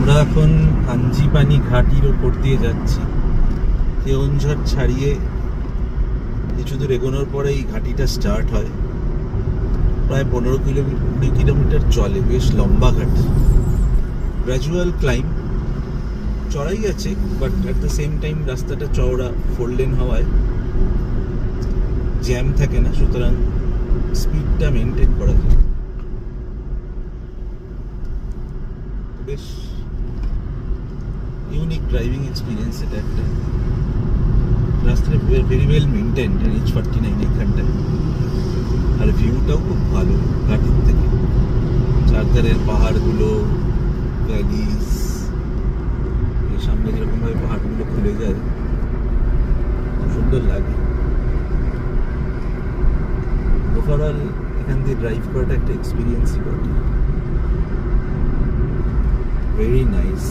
আমরা এখন কাঞ্জিপানি ঘাটির ওপর দিয়ে যাচ্ছি। কেওনঝড় ছাড়িয়ে কিছু দূর এগোনোর পরে এই ঘাটিটা স্টার্ট হয়। প্রায় 15-20 কিলোমিটার চলে, বেশ লম্বা ঘাটি। গ্র্যাজুয়াল ক্লাইম, চড়াই আছে, but at the same time রাস্তাটা চওড়া, 4 লেন হওয়ায় জ্যাম থাকে না, সুতরাং স্পিডটা মেনটেন করা যায়। বেশ ইউনিক ড্রাইভিং এক্সপিরিয়েন্স এটা একটা। রাস্তাটা ভেরি ওয়েল মেনটেন্ড, NH 49 এইখানটায়। আর ভিউটাও খুব ভালো ঘাটির থেকে, চারধারের পাহাড়গুলো, ভ্যালিস, এর সামনে যেরকম ভাবে পাহাড়গুলো খুলে যায়, খুব সুন্দর লাগে। ওভারঅল এখান দিয়ে ড্রাইভ করাটা একটা এক্সপিরিয়েন্সই বটে। Very nice.